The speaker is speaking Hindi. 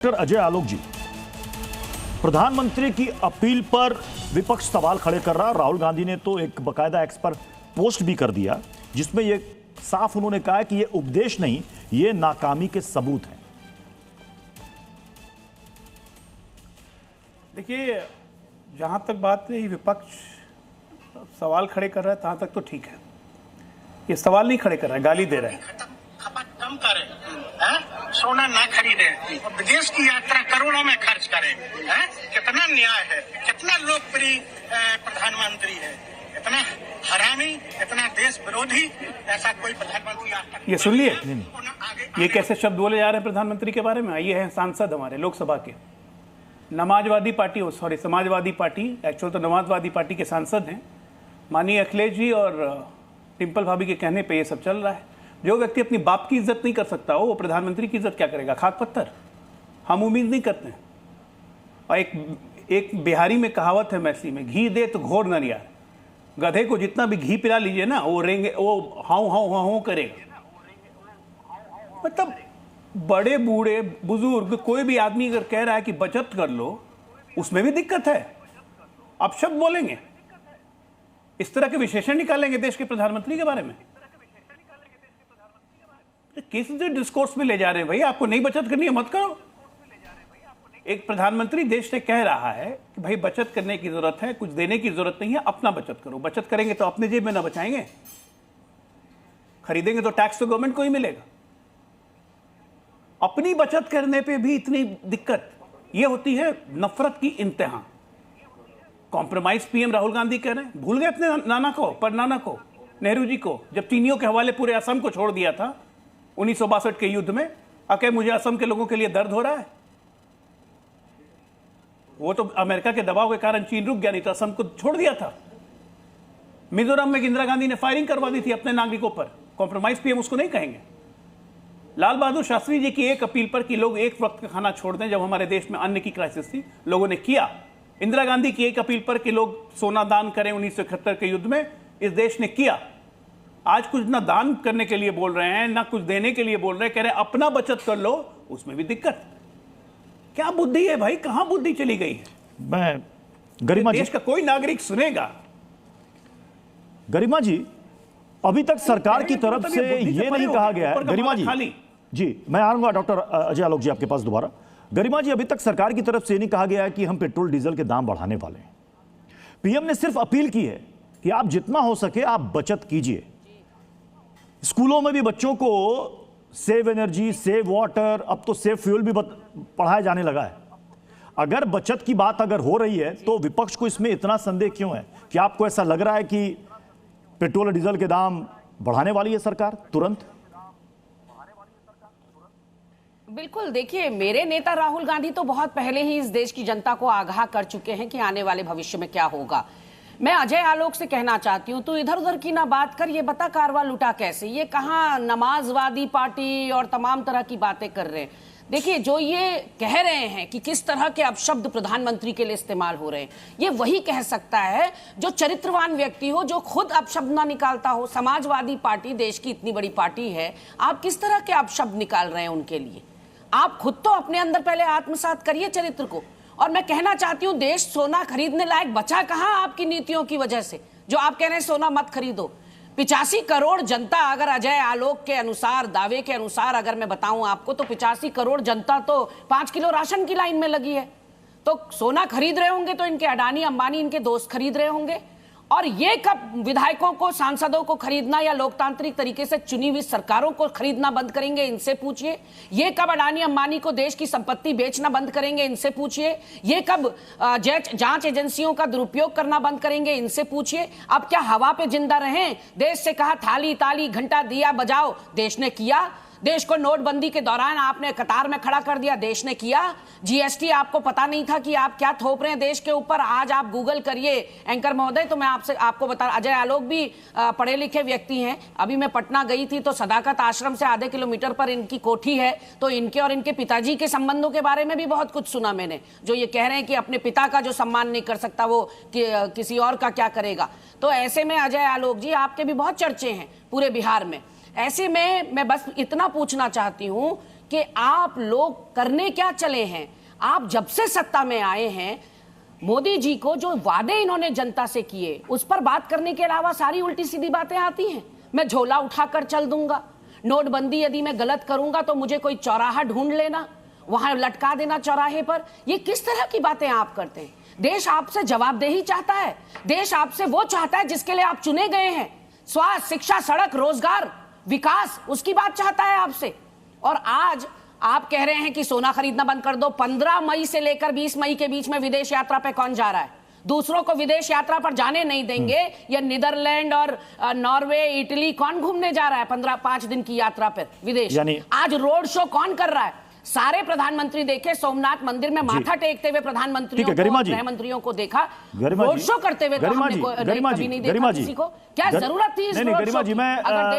डॉक्टर अजय आलोक जी, प्रधानमंत्री की अपील पर विपक्ष सवाल खड़े कर रहा। राहुल गांधी ने तो एक बकायदा एक्स पर पोस्ट भी कर दिया जिसमें यह साफ उन्होंने कहा कि यह उपदेश नहीं, यह नाकामी के सबूत हैं। देखिए, जहां तक बात रही विपक्ष सवाल खड़े कर रहा है तहां तक तो ठीक है। ये सवाल नहीं खड़े कर रहा है, गाली दे रहा है। खपत कम करें, सोना ना खरीदे, विदेश की यात्रा करोड़ों में खर्च करें। कितना न्याय है, कितना लोकप्रिय प्रधानमंत्री है, इतना हरामी, इतना देश विरोधी ऐसा कोई प्रधानमंत्री आज तक। ये सुन लिए, ये कैसे शब्द बोले जा रहे हैं प्रधानमंत्री के बारे में। ये है सांसद हमारे लोकसभा के, समाजवादी पार्टी, एक्चुअल तो नमाजवादी पार्टी के सांसद हैं। माननीय अखिलेश जी और टिम्पल भाभी के कहने पे ये सब चल रहा है। जो व्यक्ति अपनी बाप की इज्जत नहीं कर सकता हो, वो प्रधानमंत्री की इज्जत क्या करेगा? खाक पत्थर। हम उम्मीद नहीं करते हैं। और एक बिहारी में कहावत है मैथिली में, घी दे तो घोर न यार। गधे को जितना भी घी पिला लीजिए ना, वो रेंगे, वो हाउ हाउ हाउ करेगा। मतलब बड़े बूढ़े बुजुर्ग कोई भी आदमी अगर कह रहा है कि बचत कर लो, उसमें भी दिक्कत है। आप शब्द बोलेंगे, इस तरह के विशेषण निकालेंगे देश के प्रधानमंत्री के बारे में। किस डिस्कोर्स में ले जा रहे हैं भाई? आपको नहीं बचत करनी है, मत करो। एक प्रधानमंत्री देश से कह रहा है कि भाई बचत करने की जरूरत है, कुछ देने की जरूरत नहीं है, अपना बचत करो। बचत करेंगे तो अपने जेब में ना बचाएंगे, खरीदेंगे तो टैक्स तो गवर्नमेंट को ही मिलेगा। अपनी बचत करने पे भी इतनी दिक्कत, ये होती है नफरत की इंतहा। कॉम्प्रोमाइज पीएम राहुल गांधी कह रहे हैं। भूल गए अपने नाना को, परनाना को, नेहरू जी को, जब चीनियों के हवाले पूरे असम को छोड़ दिया था 1962 के युद्ध में। अके मुझे असम के लोगों के लिए दर्द हो रहा है। वो तो अमेरिका के दबाव के कारण चीन रुक गया, नहीं तो असम को छोड़ दिया था। मिजोरम में इंदिरा गांधी ने फायरिंग करवा दी थी अपने नागरिकों पर। कॉम्प्रोमाइज पीएम उसको नहीं कहेंगे। लाल बहादुर शास्त्री जी की एक अपील पर कि लोग एक वक्त का खाना छोड़ दें, जब हमारे देश में अन्न की क्राइसिस थी, लोगों ने किया। इंदिरा गांधी की एक अपील पर कि लोग सोना दान करें 1971 के युद्ध में, इस देश ने किया। आज कुछ ना दान करने के लिए बोल रहे हैं, ना कुछ देने के लिए बोल रहे हैं, कह रहे हैं अपना बचत कर लो, उसमें भी दिक्कत। क्या बुद्धि है भाई? कहां बुद्धि चली गई है? मैं गरिमा देश का कोई नागरिक सुनेगा? गरिमा जी, अभी तक सरकार की तरफ से ये नहीं कहा गया है। गरिमा जी, मैं आऊंगा डॉक्टर अजय आलोक जी आपके पास दोबारा। गरिमा जी, अभी तक सरकार की तरफ से नहीं कहा गया है कि हम पेट्रोल डीजल के दाम बढ़ाने वाले हैं। पीएम ने सिर्फ अपील की है कि आप जितना हो सके आप बचत कीजिए। स्कूलों में भी बच्चों को सेव एनर्जी, सेव वाटर, अब तो सेव फ्यूल भी पढ़ाया जाने लगा है। अगर बचत की बात अगर हो रही है तो विपक्ष को इसमें इतना संदेह क्यों है? कि आपको ऐसा लग रहा है कि पेट्रोल और डीजल के दाम बढ़ाने वाली है सरकार तुरंत? बिल्कुल। देखिए, मेरे नेता राहुल गांधी तो बहुत पहले ही इस देश की जनता को आगाह कर चुके हैं कि आने वाले भविष्य में क्या होगा। मैं अजय आलोक से कहना चाहती हूं, तू इधर उधर की ना बात कर, ये बता कारवा लुटा कैसे? ये कहां नमाजवादी पार्टी और तमाम तरह की बातें कर रहे हैं। देखिए, जो ये कह रहे हैं कि किस तरह के अपशब्द प्रधानमंत्री के लिए इस्तेमाल हो रहे हैं, ये वही कह सकता है जो चरित्रवान व्यक्ति हो, जो खुद अपशब्द ना निकालता हो। समाजवादी पार्टी देश की इतनी बड़ी पार्टी है, आप किस तरह के अपशब्द निकाल रहे हैं उनके लिए? आप खुद तो अपने अंदर पहले आत्मसात करिए चरित्र को। और मैं कहना चाहती हूं, देश सोना खरीदने लायक बचा कहां आपकी नीतियों की वजह से, जो आप कह रहे हैं सोना मत खरीदो। 85 करोड़ जनता, अगर अजय आलोक के अनुसार, दावे के अनुसार अगर मैं बताऊं आपको, तो 85 करोड़ जनता तो 5 किलो राशन की लाइन में लगी है। तो सोना खरीद रहे होंगे तो इनके अडानी अंबानी, इनके दोस्त खरीद रहे होंगे। और ये कब विधायकों को, सांसदों को खरीदना या लोकतांत्रिक तरीके से चुनी हुई सरकारों को खरीदना बंद करेंगे? इनसे पूछिए। ये कब अडानी अंबानी को देश की संपत्ति बेचना बंद करेंगे? इनसे पूछिए। ये कब जांच एजेंसियों का दुरुपयोग करना बंद करेंगे? इनसे पूछिए। अब क्या हवा पे जिंदा रहें? देश से कहा थाली ताली घंटा दिया बजाओ, देश ने किया। देश को नोटबंदी के दौरान आपने कतार में खड़ा कर दिया, देश ने किया। जीएसटी आपको पता नहीं था कि आप क्या थोप रहे हैं देश के ऊपर, आज आप गूगल करिए एंकर महोदय। तो मैं आपको बता, अजय आलोक भी पढ़े लिखे व्यक्ति हैं। अभी मैं पटना गई थी तो सदाकत आश्रम से आधे किलोमीटर पर इनकी कोठी है, तो इनके और इनके पिताजी के संबंधों के बारे में भी बहुत कुछ सुना मैंने। जो ये कह रहे हैं कि अपने पिता का जो सम्मान नहीं कर सकता वो किसी और का क्या करेगा। तो ऐसे में अजय आलोक जी, आपके भी बहुत चर्चे हैं पूरे बिहार में। ऐसे में मैं बस इतना पूछना चाहती हूं कि आप लोग करने क्या चले हैं। आप जब से सत्ता में आए हैं, मोदी जी को जो वादे इन्होंने जनता से किए उस पर बात करने के अलावा सारी उल्टी सीधी बातें आती हैं। मैं झोला उठाकर चल दूंगा, नोटबंदी यदि मैं गलत करूंगा तो मुझे कोई चौराहा ढूंढ लेना, वहां लटका देना चौराहे पर। ये किस तरह की बातें आप करते हैं? देश आपसे जवाबदेही चाहता है, देश आपसे वो चाहता है जिसके लिए आप चुने गए हैं। स्वास्थ्य, शिक्षा, सड़क, रोजगार, विकास, उसकी बात चाहता है आपसे। और आज आप कह रहे हैं कि सोना खरीदना बंद कर दो। 15 मई से लेकर 20 मई के बीच में विदेश यात्रा पे कौन जा रहा है? दूसरों को विदेश यात्रा पर जाने नहीं देंगे। या नीदरलैंड और नॉर्वे, इटली, कौन घूमने जा रहा है 5 दिन की यात्रा पर विदेश? आज रोड शो कौन कर रहा है? सारे प्रधानमंत्री देखे, सोमनाथ मंदिर में माथा टेकते हुए प्रधानमंत्रियों को, गृह मंत्रियों को देखा, रोड शो करते हुए तो हमने कभी नहीं देखा किसी को। क्या जरूरत थी इस रोड शो की? अगर देश